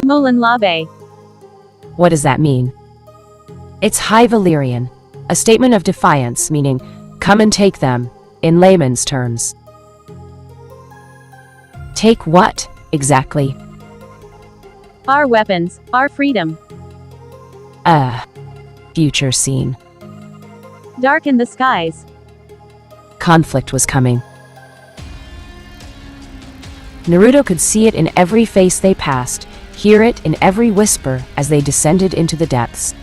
Molan Labe. What does that mean? It's High Valyrian, a statement of defiance, meaning, come and take them, in layman's terms. Take what, exactly? Our weapons, our freedom. Future scene. Darken the skies. Conflict was coming. Naruto could see it in every face they passed, hear it in every whisper as they descended into the depths.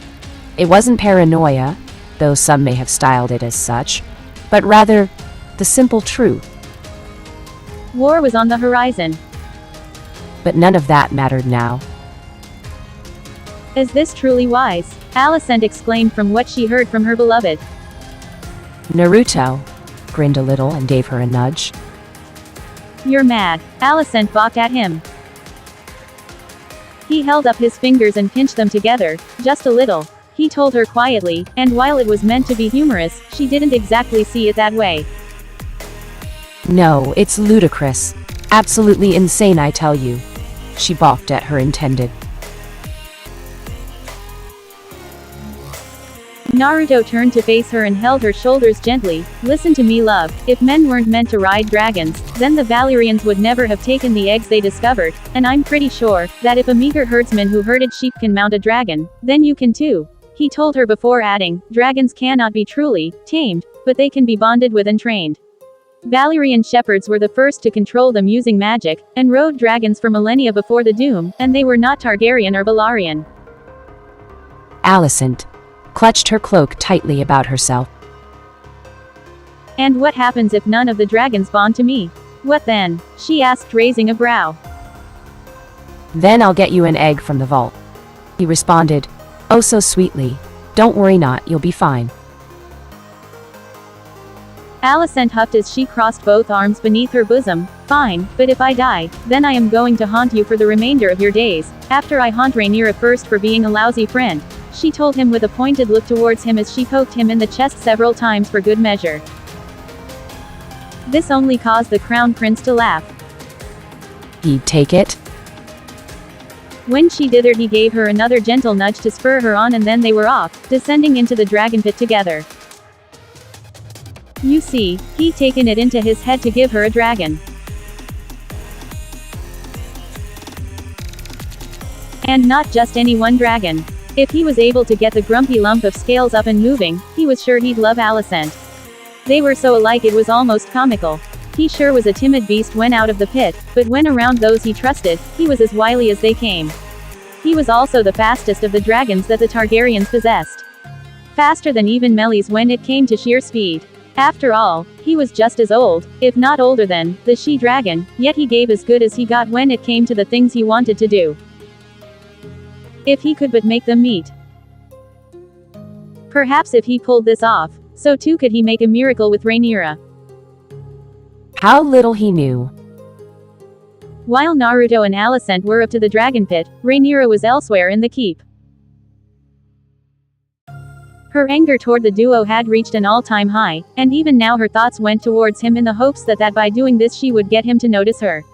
It wasn't paranoia, though some may have styled it as such, but rather the simple truth. War was on the horizon. But none of that mattered now. Is this truly wise? Alicent exclaimed from what she heard from her beloved. Naruto grinned a little and gave her a nudge. You're mad. Alicent balked at him. He held up his fingers and pinched them together, just a little. He told her quietly, and while it was meant to be humorous, she didn't exactly see it that way. No, it's ludicrous. Absolutely insane, I tell you. She balked at her intended. Naruto turned to face her and held her shoulders gently. Listen to me, love. If men weren't meant to ride dragons, then the Valyrians would never have taken the eggs they discovered, and I'm pretty sure that if a meager herdsman who herded sheep can mount a dragon, then you can too. He told her before adding, dragons cannot be truly tamed, but they can be bonded with and trained. Valyrian shepherds were the first to control them using magic, and rode dragons for millennia before the Doom, and they were not Targaryen or Velaryon. Alicent clutched her cloak tightly about herself. And what happens if none of the dragons bond to me? What then? She asked, raising a brow. Then I'll get you an egg from the vault. He responded, oh so sweetly. Don't worry not, you'll be fine. Alicent huffed as she crossed both arms beneath her bosom. Fine, but if I die, then I am going to haunt you for the remainder of your days, after I haunt Rhaenyra first for being a lousy friend. She told him with a pointed look towards him as she poked him in the chest several times for good measure. This only caused the Crown Prince to laugh. He'd take it? When she dithered, he gave her another gentle nudge to spur her on, and then they were off, descending into the dragon pit together. You see, he'd taken it into his head to give her a dragon. And not just any one dragon. If he was able to get the grumpy lump of scales up and moving, he was sure he'd love Alicent. They were so alike it was almost comical. He sure was a timid beast when out of the pit, but when around those he trusted, he was as wily as they came. He was also the fastest of the dragons that the Targaryens possessed. Faster than even Meleys when it came to sheer speed. After all, he was just as old, if not older than, the she-dragon, yet he gave as good as he got when it came to the things he wanted to do. If he could but make them meet. Perhaps if he pulled this off, so too could he make a miracle with Rhaenyra. How little he knew. While Naruto and Alicent were up to the dragon pit, Rhaenyra was elsewhere in the keep. Her anger toward the duo had reached an all-time high, and even now her thoughts went towards him in the hopes that by doing this she would get him to notice her.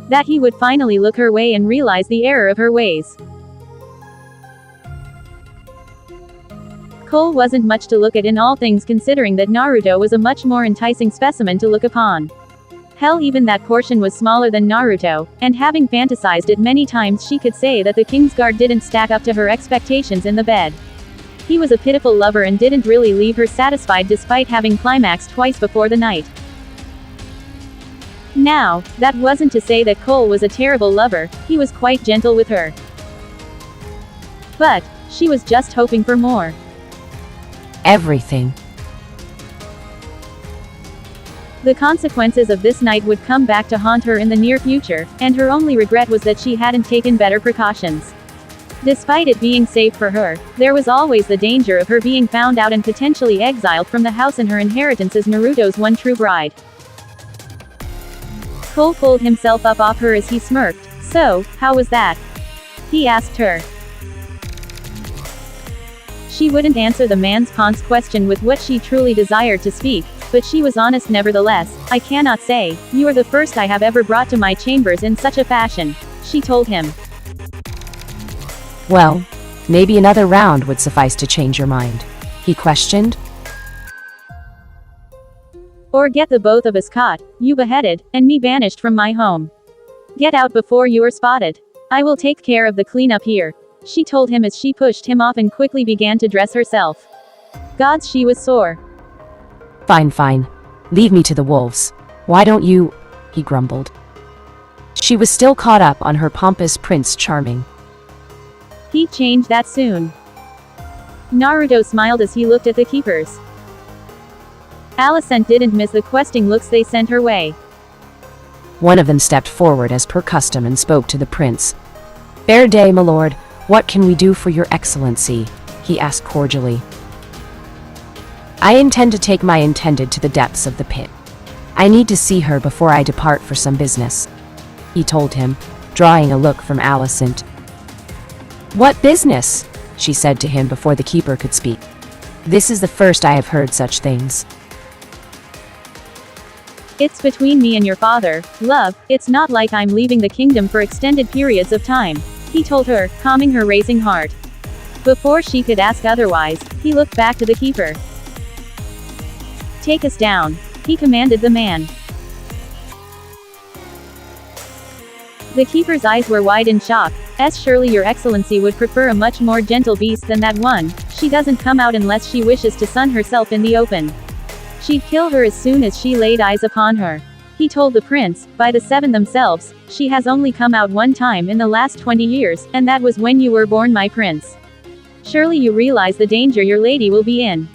That he would finally look her way and realize the error of her ways. Cole wasn't much to look at in all things, considering that Naruto was a much more enticing specimen to look upon. Hell, even that portion was smaller than Naruto, and having fantasized it many times, she could say that the Kingsguard didn't stack up to her expectations in the bed. He was a pitiful lover and didn't really leave her satisfied despite having climaxed twice before the night. Now, that wasn't to say that Cole was a terrible lover, he was quite gentle with her. But she was just hoping for more. Everything. The consequences of this night would come back to haunt her in the near future, and her only regret was that she hadn't taken better precautions. Despite it being safe for her, there was always the danger of her being found out and potentially exiled from the house and her inheritance as Naruto's one true bride. Cole pulled himself up off her as he smirked. So, how was that? He asked her. She wouldn't answer the man's Ponce question with what she truly desired to speak, but she was honest nevertheless. I cannot say, you are the first I have ever brought to my chambers in such a fashion, she told him. Well, maybe another round would suffice to change your mind, he questioned. Or get the both of us caught, you beheaded, and me banished from my home. Get out before you are spotted. I will take care of the cleanup here, she told him as she pushed him off and quickly began to dress herself. Gods, she was sore. Fine, fine. Leave me to the wolves. Why don't you? He grumbled. She was still caught up on her pompous Prince Charming. He'd change that soon. Naruto smiled as he looked at the keepers. Alicent didn't miss the questing looks they sent her way. One of them stepped forward as per custom and spoke to the prince. "Fair day, my lord. What can we do for your excellency?" he asked cordially. "I intend to take my intended to the depths of the pit. I need to see her before I depart for some business," he told him, drawing a look from Alicent. "What business?" she said to him before the keeper could speak. "This is the first I have heard such things." It's between me and your father, love. It's not like I'm leaving the kingdom for extended periods of time, he told her, calming her racing heart. Before she could ask otherwise, he looked back to the keeper. "Take us down," he commanded the man. The keeper's eyes were wide in shock. Surely your excellency would prefer a much more gentle beast than that one. She doesn't come out unless she wishes to sun herself in the open. She'd kill her as soon as she laid eyes upon her. He told the prince, by the seven themselves, she has only come out one time in the last 20 years, and that was when you were born, my prince. Surely you realize the danger your lady will be in.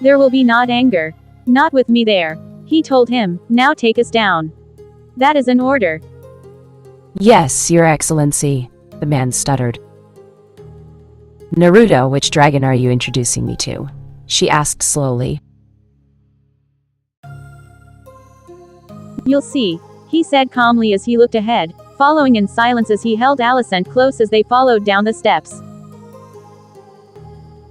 There will be not anger. Not with me there, he told him. Now take us down. That is an order. "Yes, your excellency," the man stuttered. "Naruto, which dragon are you introducing me to?" she asked slowly. You'll see, he said calmly as he looked ahead, following in silence as he held Alicent close as they followed down the steps.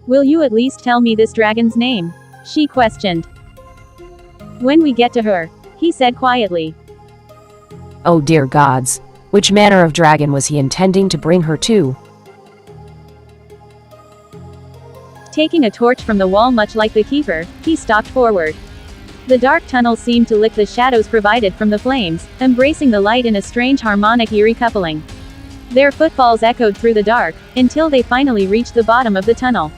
Will you at least tell me this dragon's name? She questioned. When we get to her, he said quietly. Oh dear gods, which manner of dragon was he intending to bring her to? Taking a torch from the wall much like the keeper, he stalked forward. The dark tunnel seemed to lick the shadows provided from the flames, embracing the light in a strange harmonic eerie coupling. Their footfalls echoed through the dark, until they finally reached the bottom of the tunnel.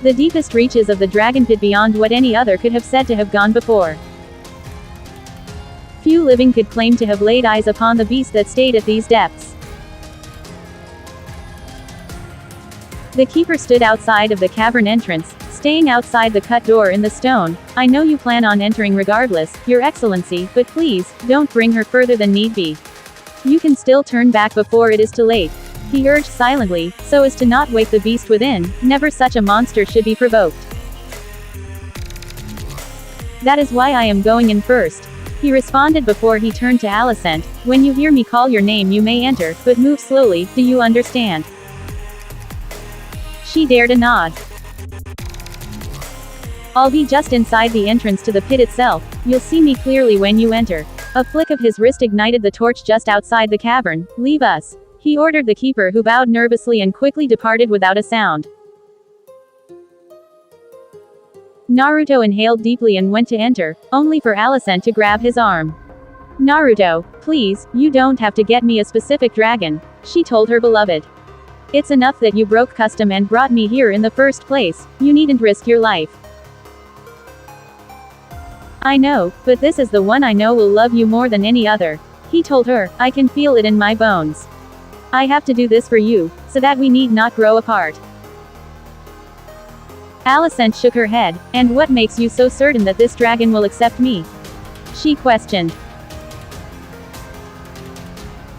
The deepest reaches of the dragon pit beyond what any other could have said to have gone before. Few living could claim to have laid eyes upon the beast that stayed at these depths. The keeper stood outside of the cavern entrance, staying outside the cut door in the stone. I know you plan on entering regardless, your excellency, but please, don't bring her further than need be. You can still turn back before it is too late, he urged silently, so as to not wake the beast within. Never such a monster should be provoked. That is why I am going in first, he responded before he turned to Alicent. When you hear me call your name you may enter, but move slowly, do you understand? She dared a nod. I'll be just inside the entrance to the pit itself. You'll see me clearly when you enter. A flick of his wrist ignited the torch just outside the cavern. Leave us, he ordered the keeper, who bowed nervously and quickly departed without a sound. Naruto inhaled deeply and went to enter, only for Alicent to grab his arm. Naruto, please, you don't have to get me a specific dragon, she told her beloved. It's enough that you broke custom and brought me here in the first place. You needn't risk your life. I know, but this is the one I know will love you more than any other, he told her. I can feel it in my bones. I have to do this for you, so that we need not grow apart. Alicent shook her head. And what makes you so certain that this dragon will accept me? She questioned.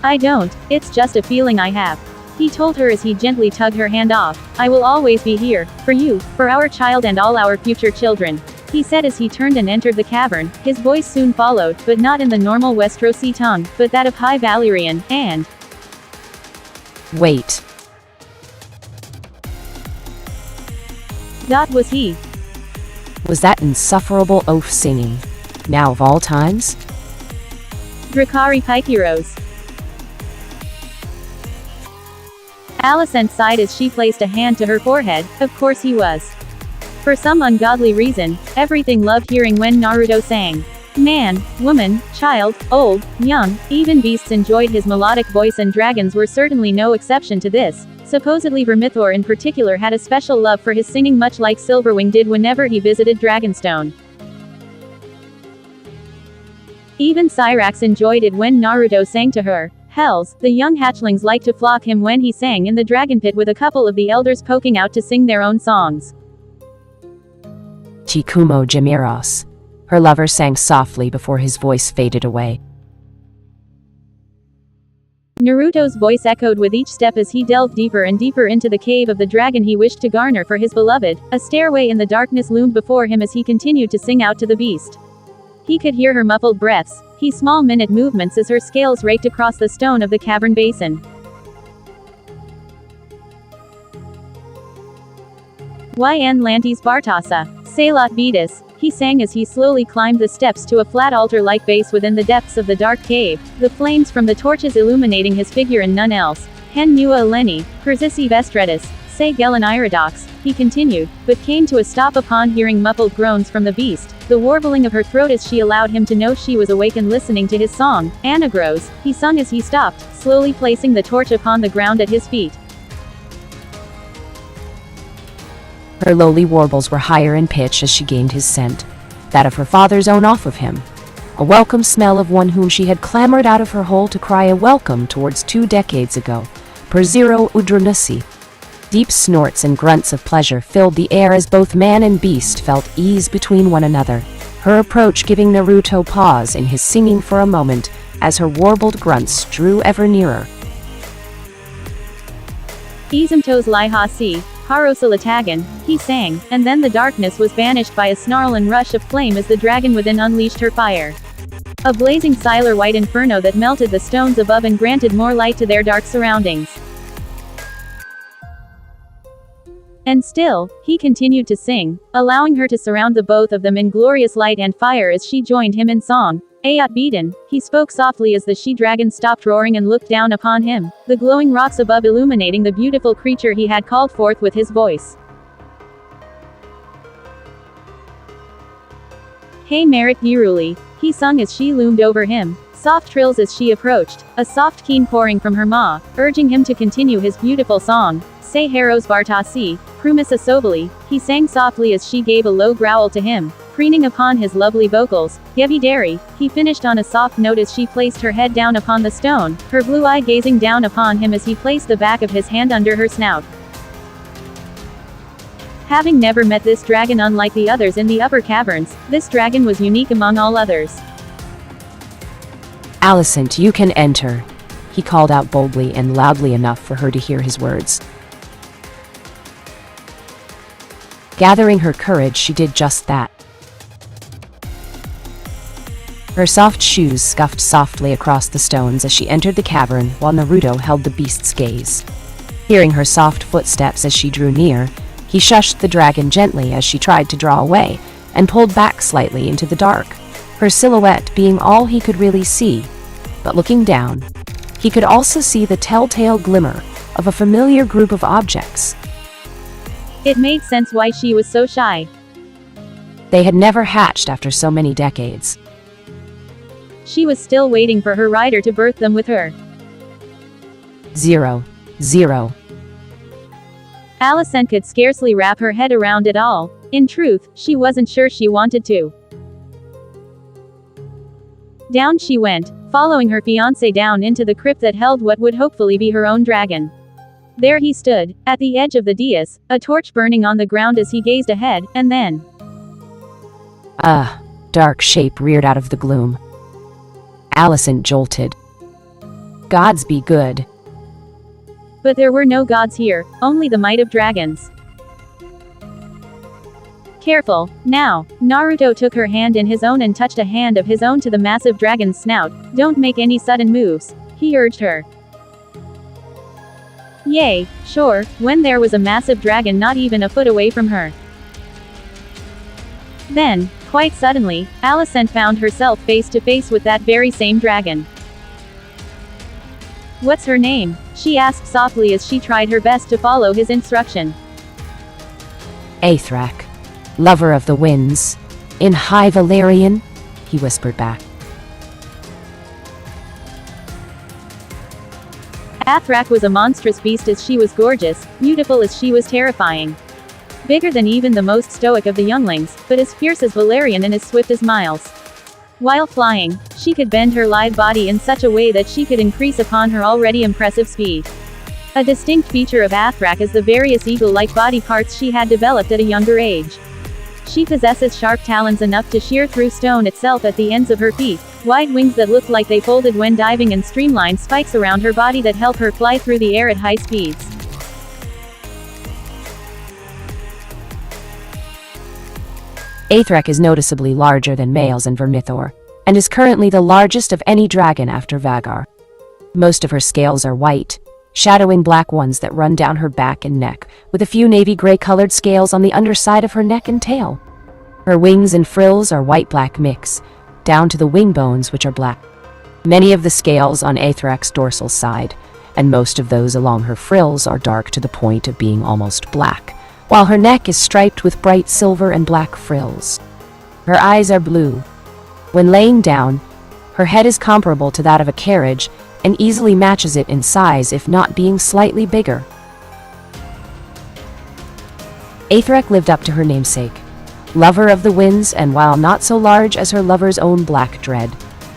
I don't, it's just a feeling I have, he told her as he gently tugged her hand off. I will always be here, for you, for our child and all our future children, he said as he turned and entered the cavern. His voice soon followed, but not in the normal Westerosi tongue, but that of High Valyrian, and... Wait. That was he. Was that insufferable oath singing? Now of all times? Drakari Pykiros. Alicent sighed as she placed a hand to her forehead. Of course he was. For some ungodly reason, everything loved hearing when Naruto sang. Man, woman, child, old, young, even beasts enjoyed his melodic voice, and dragons were certainly no exception to this. Supposedly Vermithor in particular had a special love for his singing, much like Silverwing did whenever he visited Dragonstone. Even Cyrax enjoyed it when Naruto sang to her. Hells, the young hatchlings liked to flock him when he sang in the dragon pit, with a couple of the elders poking out to sing their own songs. Chikumo Gemiros. Her lover sang softly before his voice faded away. Naruto's voice echoed with each step as he delved deeper and deeper into the cave of the dragon he wished to garner for his beloved. A stairway in the darkness loomed before him as he continued to sing out to the beast. He could hear her muffled breaths, his small minute movements as her scales raked across the stone of the cavern basin. Yn Lantis Bartasa, Salat Beatus, he sang as he slowly climbed the steps to a flat altar-like base within the depths of the dark cave, the flames from the torches illuminating his figure and none else. Hen Nua Eleni, Persisi Vestredis, Se Gelen Iridox, he continued, but came to a stop upon hearing muffled groans from the beast, the warbling of her throat as she allowed him to know she was awake and listening to his song. Anagros, he sung as he stopped, slowly placing the torch upon the ground at his feet. Her lowly warbles were higher in pitch as she gained his scent, that of her father's own off of him. A welcome smell of one whom she had clambered out of her hole to cry a welcome towards 2 decades ago. Per zero Udranussi. Deep snorts and grunts of pleasure filled the air as both man and beast felt ease between one another, her approach giving Naruto pause in his singing for a moment, as her warbled grunts drew ever nearer. Izumtos Liha Si, Harosalatagan, he sang, and then the darkness was banished by a snarl and rush of flame as the dragon within unleashed her fire. A blazing siler white inferno that melted the stones above and granted more light to their dark surroundings. And still, he continued to sing, allowing her to surround the both of them in glorious light and fire as she joined him in song. Ayat Beaten, he spoke softly as the she-dragon stopped roaring and looked down upon him, the glowing rocks above illuminating the beautiful creature he had called forth with his voice. Hey Merit Giruli, he sung as she loomed over him, soft trills as she approached, a soft keen pouring from her maw, urging him to continue his beautiful song. Say Heros Bartasi, Prumis Asobali, he sang softly as she gave a low growl to him, preening upon his lovely vocals. Gevi Dari, he finished on a soft note as she placed her head down upon the stone, her blue eye gazing down upon him as he placed the back of his hand under her snout. Having never met this dragon unlike the others in the upper caverns, this dragon was unique among all others. Alicent, you can enter, he called out boldly and loudly enough for her to hear his words. Gathering her courage, she did just that. Her soft shoes scuffed softly across the stones as she entered the cavern while Naruto held the beast's gaze. Hearing her soft footsteps as she drew near, he shushed the dragon gently as she tried to draw away, and pulled back slightly into the dark, her silhouette being all he could really see. But looking down, he could also see the telltale glimmer of a familiar group of objects. It made sense why she was so shy. They had never hatched after so many decades. She was still waiting for her rider to birth them with her. 0. Alicent could scarcely wrap her head around it all. In truth, she wasn't sure she wanted to. Down she went, following her fiancé down into the crypt that held what would hopefully be her own dragon. There he stood, at the edge of the dais, a torch burning on the ground as he gazed ahead, and then... A dark shape reared out of the gloom. Alicent jolted. Gods be good. But there were no gods here, only the might of dragons. Careful, now. Naruto took her hand in his own and touched a hand of his own to the massive dragon's snout. Don't make any sudden moves, he urged her. Yay, sure, when there was a massive dragon not even a foot away from her. Then, quite suddenly, Alicent found herself face to face with that very same dragon. What's her name? She asked softly as she tried her best to follow his instruction. Aethrak, lover of the winds. In High Valyrian, he whispered back. Aethrak was a monstrous beast as she was gorgeous, beautiful as she was terrifying. Bigger than even the most stoic of the younglings, but as fierce as Valyrian and as swift as Miles. While flying, she could bend her lithe body in such a way that she could increase upon her already impressive speed. A distinct feature of Aethrak is the various eagle-like body parts she had developed at a younger age. She possesses sharp talons enough to shear through stone itself at the ends of her feet, wide wings that look like they folded when diving, and streamlined spikes around her body that help her fly through the air at high speeds. Aethrak is noticeably larger than males in Vermithor, and is currently the largest of any dragon after Vhagar. Most of her scales are white, shadowing black ones that run down her back and neck, with a few navy gray-colored scales on the underside of her neck and tail. Her wings and frills are white-black mix, down to the wing bones, which are black. Many of the scales on Aethrak's dorsal side, and most of those along her frills, are dark to the point of being almost black, while her neck is striped with bright silver and black frills. Her eyes are blue. When laying down, her head is comparable to that of a carriage, and easily matches it in size, if not being slightly bigger. Aethrak lived up to her namesake, lover of the winds, and while not so large as her lover's own Black Dread,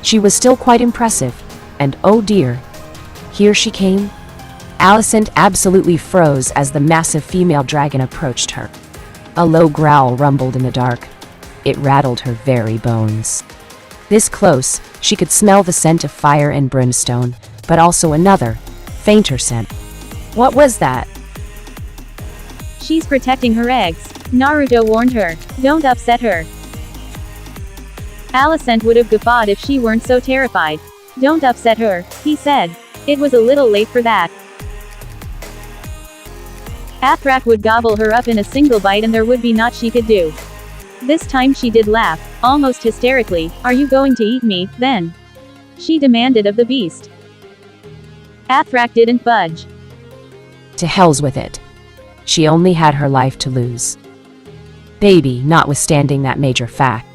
she was still quite impressive, and oh dear, here she came. Alicent absolutely froze as the massive female dragon approached her. A low growl rumbled in the dark. It rattled her very bones. This close, she could smell the scent of fire and brimstone, but also another, fainter scent. What was that? She's protecting her eggs. Naruto warned her. Don't upset her. Alicent would have guffawed if she weren't so terrified. Don't upset her, he said. It was a little late for that. Aethrak would gobble her up in a single bite and there would be naught she could do. This time she did laugh, almost hysterically. Are you going to eat me, then? She demanded of the beast. Aethrak didn't budge. To hell's with it. She only had her life to lose. Baby, notwithstanding that major fact.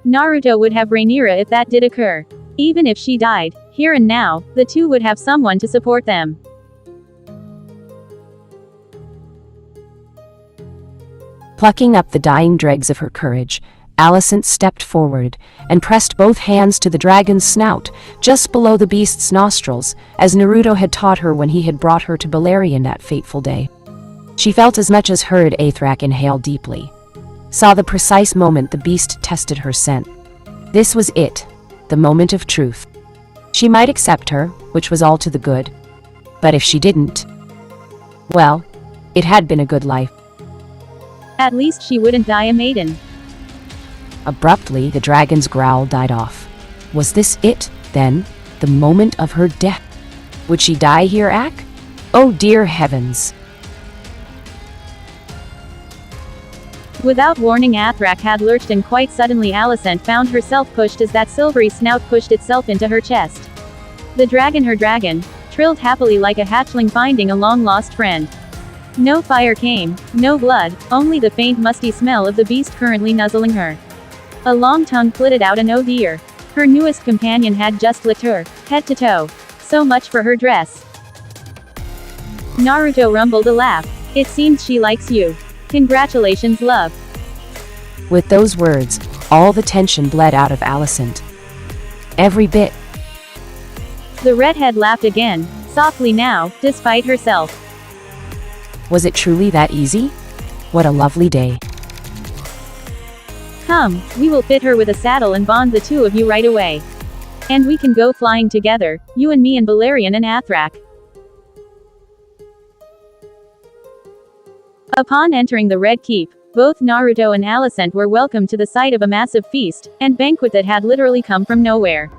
Naruto would have Rhaenyra if that did occur. Even if she died, here and now, the two would have someone to support them. Plucking up the dying dregs of her courage, Alicent stepped forward and pressed both hands to the dragon's snout, just below the beast's nostrils, as Naruto had taught her when he had brought her to Balerion that fateful day. She felt as much as heard Aethrak inhale deeply. Saw the precise moment the beast tested her scent. This was it, the moment of truth. She might accept her, which was all to the good. But if she didn't, well, it had been a good life. At least she wouldn't die a maiden. Abruptly, the dragon's growl died off. Was this it, then? The moment of her death? Would she die here, Ak? Oh dear heavens! Without warning, Aethrak had lurched, and quite suddenly Alicent found herself pushed as that silvery snout pushed itself into her chest. The dragon, her dragon, trilled happily like a hatchling finding a long-lost friend. No fire came, no blood, only the faint musty smell of the beast currently nuzzling her. A long tongue flitted out, and oh dear, her newest companion had just licked her, head to toe. So much for her dress. Naruto rumbled a laugh. It seems she likes you. Congratulations, love. With those words, all the tension bled out of Alicent. Every bit. The redhead laughed again, softly now, despite herself. Was it truly that easy? What a lovely day. Come, we will fit her with a saddle and bond the two of you right away. And we can go flying together, you and me and Balerion and Aethrak. Upon entering the Red Keep, both Naruto and Alicent were welcomed to the sight of a massive feast and banquet that had literally come from nowhere.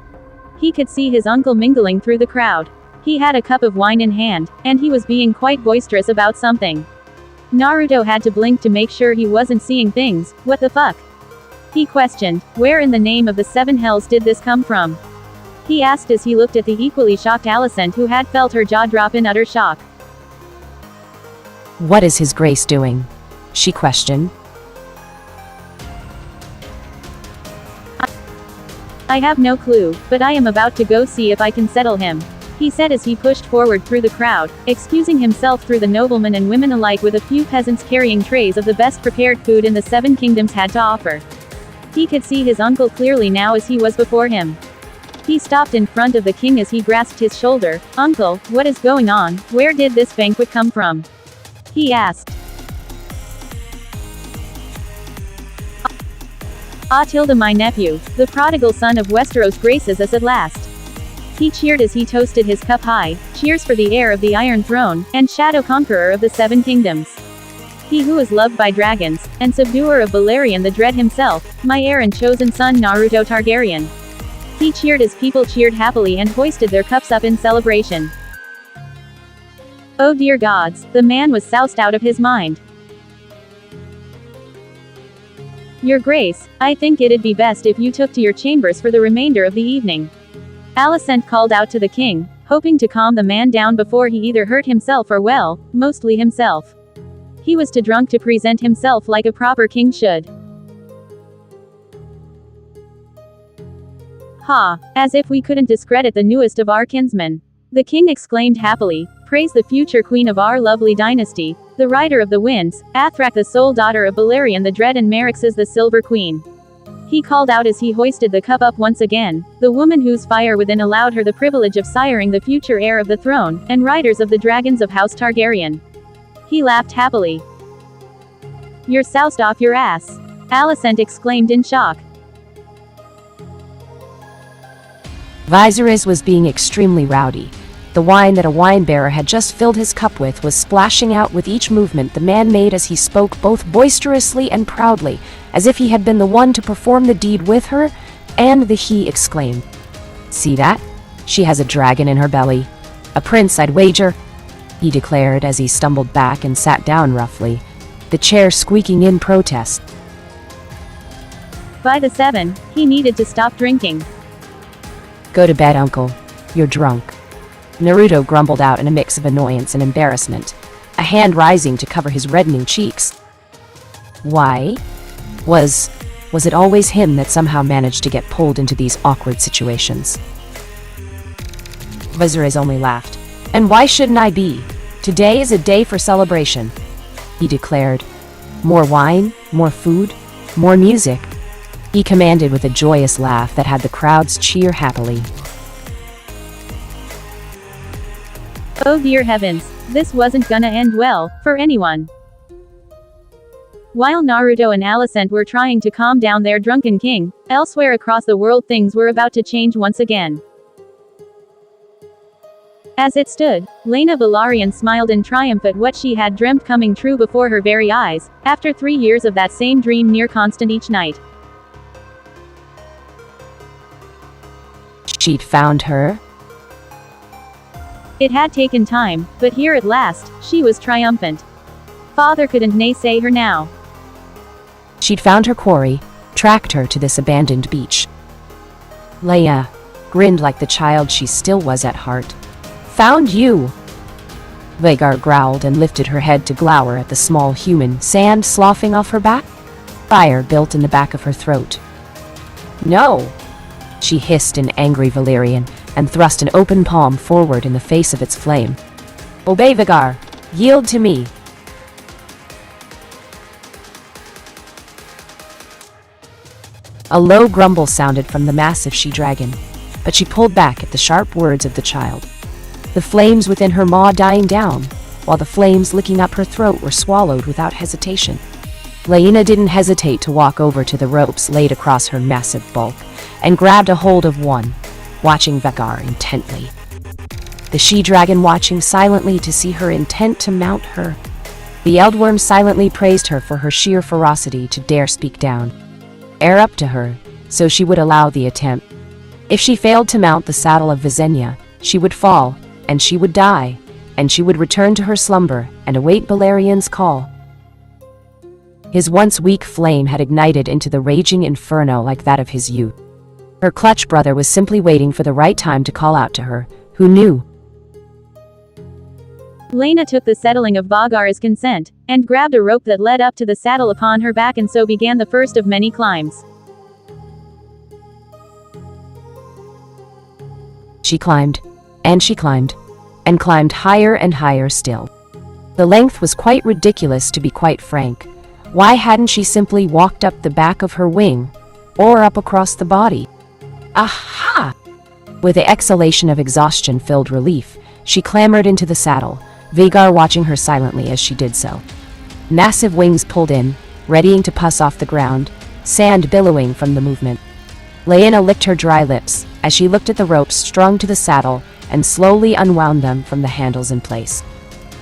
He could see his uncle mingling through the crowd. He had a cup of wine in hand, and he was being quite boisterous about something. Naruto had to blink to make sure he wasn't seeing things. What the fuck? He questioned, where in the name of the seven hells did this come from? He asked as he looked at the equally shocked Alicent, who had felt her jaw drop in utter shock. What is his grace doing? She questioned. I have no clue, but I am about to go see if I can settle him, he said as he pushed forward through the crowd, excusing himself through the noblemen and women alike, with a few peasants carrying trays of the best prepared food in the Seven Kingdoms had to offer. He could see his uncle clearly now as he was before him. He stopped in front of the king as he grasped his shoulder. Uncle, what is going on? Where did this banquet come from? He asked. Tilda, my nephew, the prodigal son of Westeros, graces us at last. He cheered as he toasted his cup high. Cheers for the heir of the Iron Throne, and Shadow Conqueror of the Seven Kingdoms. He who is loved by dragons, and subduer of Balerion the Dread himself, my heir and chosen son Naruto Targaryen. He cheered as people cheered happily and hoisted their cups up in celebration. Oh dear gods, the man was soused out of his mind. Your Grace, I think it'd be best if you took to your chambers for the remainder of the evening. Alicent called out to the king, hoping to calm the man down before he either hurt himself or, well, mostly himself. He was too drunk to present himself like a proper king should. Ha! As if we couldn't discredit the newest of our kinsmen. The king exclaimed happily, praise the future queen of our lovely dynasty, the rider of the winds, Athrak the sole daughter of Balerion the Dread and Merixes the Silver Queen. He called out as he hoisted the cup up once again, the woman whose fire within allowed her the privilege of siring the future heir of the throne, and riders of the dragons of House Targaryen. He laughed happily. You're soused off your ass! Alicent exclaimed in shock. Viserys was being extremely rowdy. The wine that a wine-bearer had just filled his cup with was splashing out with each movement the man made as he spoke, both boisterously and proudly, as if he had been the one to perform the deed with her, and he exclaimed, "See that? She has a dragon in her belly. A prince, I'd wager," he declared as he stumbled back and sat down roughly, the chair squeaking in protest. By the seven, he needed to stop drinking. Go to bed, uncle. You're drunk. Naruto grumbled out in a mix of annoyance and embarrassment, a hand rising to cover his reddening cheeks. Why? Was it always him that somehow managed to get pulled into these awkward situations? Viserys only laughed. And why shouldn't I be? Today is a day for celebration, he declared. More wine, more food, more music, he commanded with a joyous laugh that had the crowds cheer happily. Oh dear heavens, this wasn't gonna end well, for anyone. While Naruto and Alicent were trying to calm down their drunken king, elsewhere across the world things were about to change once again. As it stood, Rhaena Velaryon smiled in triumph at what she had dreamt coming true before her very eyes, after 3 years of that same dream near constant each night. She'd found her. It had taken time, but here at last, she was triumphant. Father couldn't naysay her now. She'd found her quarry, tracked her to this abandoned beach. Leia grinned like the child she still was at heart. Found you! Vhagar growled and lifted her head to glower at the small human, sand sloughing off her back. Fire built in the back of her throat. No! She hissed in angry Valyrian, and thrust an open palm forward in the face of its flame. Obey, Vhagar! Yield to me! A low grumble sounded from the massive she-dragon, but she pulled back at the sharp words of the child. The flames within her maw dying down, while the flames licking up her throat were swallowed without hesitation. Rhaena didn't hesitate to walk over to the ropes laid across her massive bulk, and grabbed a hold of one, watching Vhagar intently. The she-dragon watching silently to see her intent to mount her. The Eldworm silently praised her for her sheer ferocity to dare speak down. Air up to her, so she would allow the attempt. If she failed to mount the saddle of Visenya, she would fall, and she would die, and she would return to her slumber and await Balerion's call. His once weak flame had ignited into the raging inferno like that of his youth. Her clutch brother was simply waiting for the right time to call out to her. Who knew? Rhaena took the settling of Vhagar's consent, and grabbed a rope that led up to the saddle upon her back, and so began the first of many climbs. She climbed, and she climbed, and climbed higher and higher still. The length was quite ridiculous, to be quite frank. Why hadn't she simply walked up the back of her wing, or up across the body? Aha! With the exhalation of exhaustion-filled relief, she clambered into the saddle, Vhagar watching her silently as she did so. Massive wings pulled in, readying to pass off the ground, sand billowing from the movement. Rhaena licked her dry lips as she looked at the ropes strung to the saddle and slowly unwound them from the handles in place.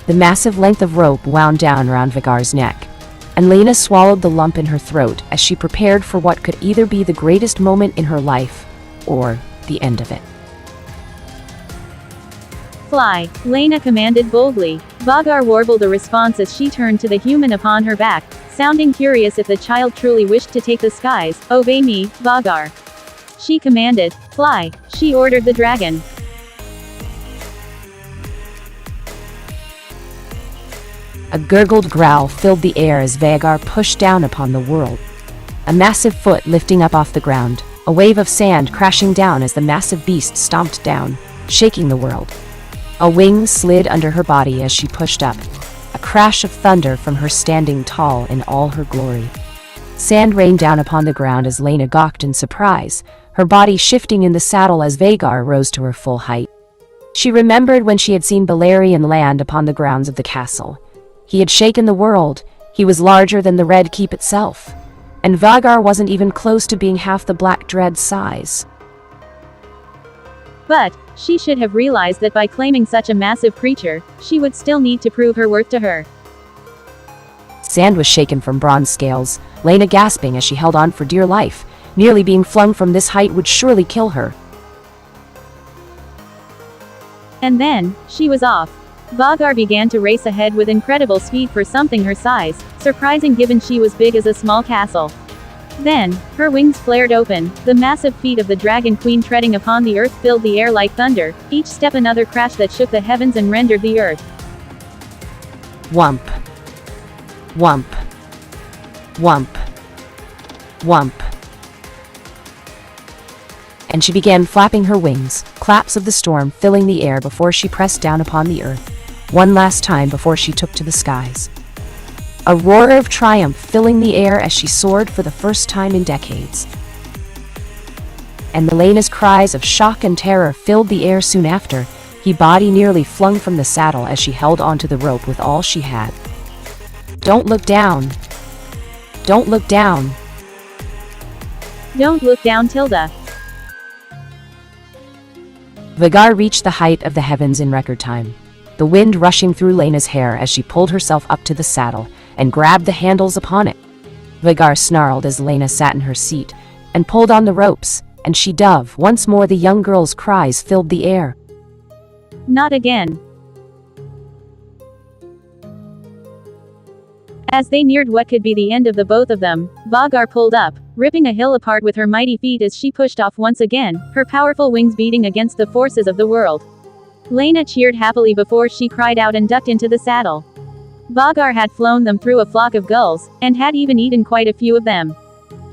The massive length of rope wound down around Vhagar's neck, and Rhaena swallowed the lump in her throat as she prepared for what could either be the greatest moment in her life or the end of it. Fly, Rhaena commanded boldly. Vhagar warbled a response as she turned to the human upon her back, sounding curious if the child truly wished to take the skies. Obey me, Vhagar. She commanded. Fly, she ordered the dragon. A gurgled growl filled the air as Vhagar pushed down upon the world. A massive foot lifting up off the ground, a wave of sand crashing down as the massive beast stomped down, shaking the world. A wing slid under her body as she pushed up, a crash of thunder from her standing tall in all her glory. Sand rained down upon the ground as Rhaena gawked in surprise, her body shifting in the saddle as Vhagar rose to her full height. She remembered when she had seen Balerion land upon the grounds of the castle. He had shaken the world, he was larger than the Red Keep itself, and Vhagar wasn't even close to being half the Black Dread's size. But she should have realized that by claiming such a massive creature, she would still need to prove her worth to her. Sand was shaken from bronze scales, Rhaena gasping as she held on for dear life. Nearly being flung from this height would surely kill her. And then, she was off. Vhagar began to race ahead with incredible speed for something her size, surprising given she was big as a small castle. Then, her wings flared open, the massive feet of the Dragon Queen treading upon the earth filled the air like thunder, each step another crash that shook the heavens and rendered the earth. Whump. Whump. Whump. Whump. And she began flapping her wings, claps of the storm filling the air before she pressed down upon the earth, one last time before she took to the skies. A roar of triumph filling the air as she soared for the first time in decades. And Rhaena's cries of shock and terror filled the air soon after, her body nearly flung from the saddle as she held onto the rope with all she had. Don't look down. Don't look down. Don't look down, Tilda. Vhagar reached the height of the heavens in record time, the wind rushing through Rhaena's hair as she pulled herself up to the saddle and grabbed the handles upon it. Vhagar snarled as Rhaena sat in her seat and pulled on the ropes, and she dove. Once more the young girl's cries filled the air. Not again. As they neared what could be the end of the both of them, Vhagar pulled up, ripping a hill apart with her mighty feet as she pushed off once again, her powerful wings beating against the forces of the world. Rhaena cheered happily before she cried out and ducked into the saddle. Vhagar had flown them through a flock of gulls, and had even eaten quite a few of them.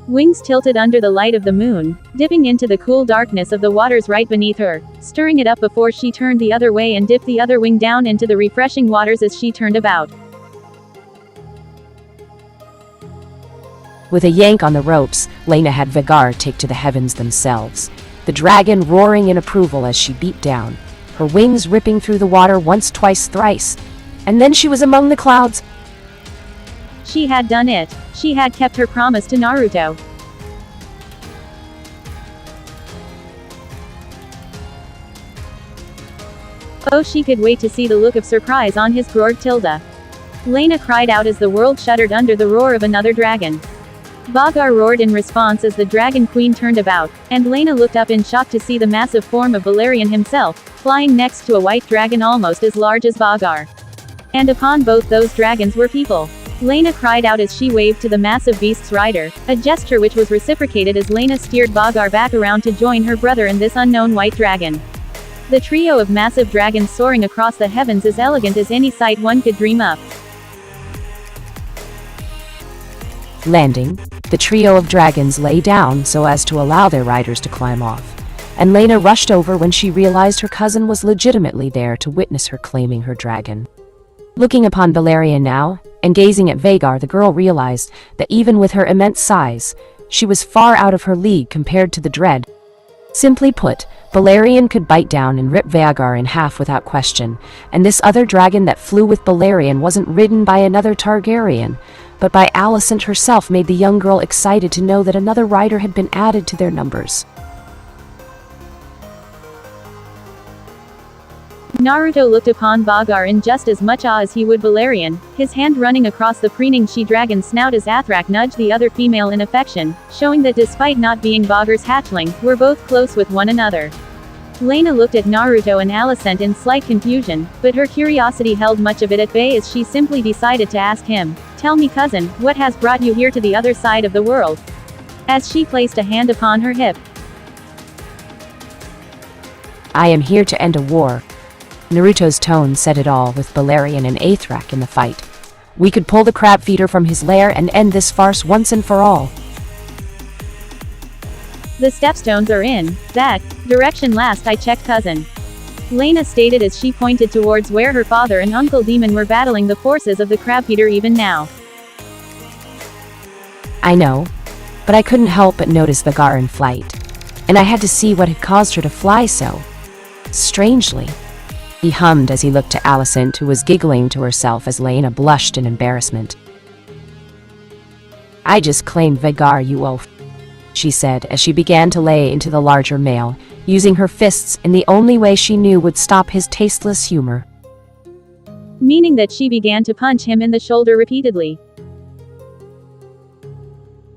Wings tilted under the light of the moon, dipping into the cool darkness of the waters right beneath her, stirring it up before she turned the other way and dipped the other wing down into the refreshing waters as she turned about. With a yank on the ropes, Rhaena had Vhagar take to the heavens themselves, the dragon roaring in approval as she beat down, her wings ripping through the water once, twice, thrice, and then she was among the clouds. She had done it. She had kept her promise to Naruto. Oh, she could wait to see the look of surprise on his roared Tilda. Rhaena cried out as the world shuddered under the roar of another dragon. Vhagar roared in response as the Dragon Queen turned about, and Rhaena looked up in shock to see the massive form of Balerion himself, flying next to a white dragon almost as large as Vhagar. And upon both those dragons were people. Rhaena cried out as she waved to the massive beast's rider, a gesture which was reciprocated as Rhaena steered Vhagar back around to join her brother and this unknown white dragon. The trio of massive dragons soaring across the heavens is elegant as any sight one could dream up. Landing, the trio of dragons lay down so as to allow their riders to climb off, and Rhaena rushed over when she realized her cousin was legitimately there to witness her claiming her dragon. Looking upon Balerion now, and gazing at Vhagar, the girl realized that even with her immense size, she was far out of her league compared to the dread. Simply put, Balerion could bite down and rip Vhagar in half without question, and this other dragon that flew with Balerion wasn't ridden by another Targaryen, but by Alicent herself made the young girl excited to know that another rider had been added to their numbers. Naruto looked upon Vhagar in just as much awe as he would Balerion, his hand running across the preening she-dragon's snout as Athrak nudged the other female in affection, showing that despite not being Vhagar's hatchling, we're both close with one another. Rhaena looked at Naruto and Alicent in slight confusion, but her curiosity held much of it at bay as she simply decided to ask him, "Tell me cousin, what has brought you here to the other side of the world?" As she placed a hand upon her hip. "I am here to end a war." Naruto's tone said it all, with Balerion and Athrak in the fight. "We could pull the crab feeder from his lair and end this farce once and for all." "The stepstones are in that direction last I checked cousin," Rhaena stated as she pointed towards where her father and Uncle Daemon were battling the forces of the crab feeder even now. "I know, but I couldn't help but notice Vhagar in flight, and I had to see what had caused her to fly so strangely," he hummed as he looked to Alicent, who was giggling to herself as Rhaena blushed in embarrassment. "I just claimed Vhagar, you oaf," she said as she began to lay into the larger male, using her fists in the only way she knew would stop his tasteless humor. Meaning that she began to punch him in the shoulder repeatedly.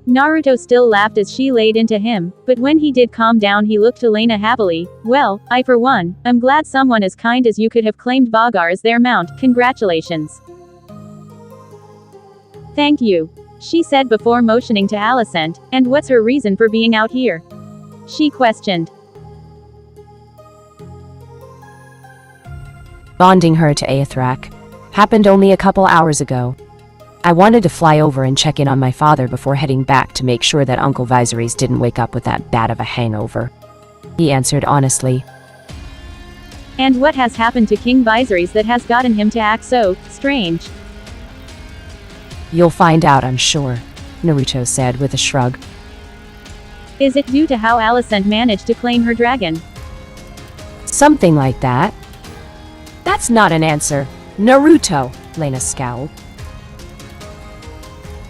Naruto still laughed as she laid into him, but when he did calm down he looked to Rhaena happily. "Well, I for one, am glad someone as kind as you could have claimed Vhagar as their mount, congratulations." "Thank you," she said before motioning to Alicent, "and what's her reason for being out here?" she questioned. Bonding her to Athrak happened only a couple hours ago. "I wanted to fly over and check in on my father before heading back to make sure that Uncle Viserys didn't wake up with that bad of a hangover," he answered honestly. "And what has happened to King Viserys that has gotten him to act so strange?" "You'll find out, I'm sure," Naruto said with a shrug. "Is it due to how Alicent managed to claim her dragon?" "Something like that." "That's not an answer, Naruto," Rhaena scowled.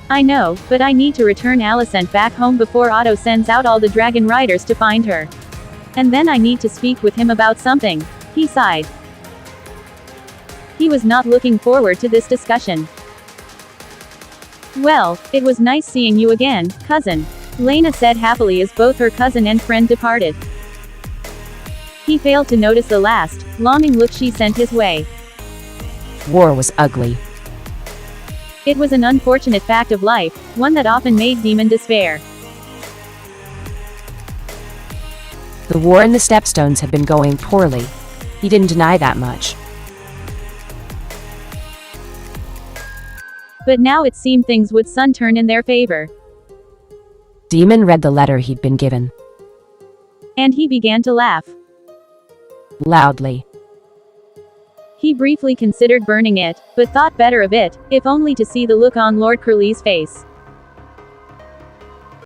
"I know, but I need to return Alicent back home before Otto sends out all the dragon riders to find her. And then I need to speak with him about something," he sighed. He was not looking forward to this discussion. "Well, it was nice seeing you again, cousin," Rhaena said happily as both her cousin and friend departed. He failed to notice the last, longing look she sent his way. War was ugly. It was an unfortunate fact of life, one that often made Daemon despair. The war in the Stepstones had been going poorly. He didn't deny that much. But now it seemed things would soon turn in their favor. Daemon read the letter he'd been given. And he began to laugh. Loudly. He briefly considered burning it, but thought better of it, if only to see the look on Lord Curly's face.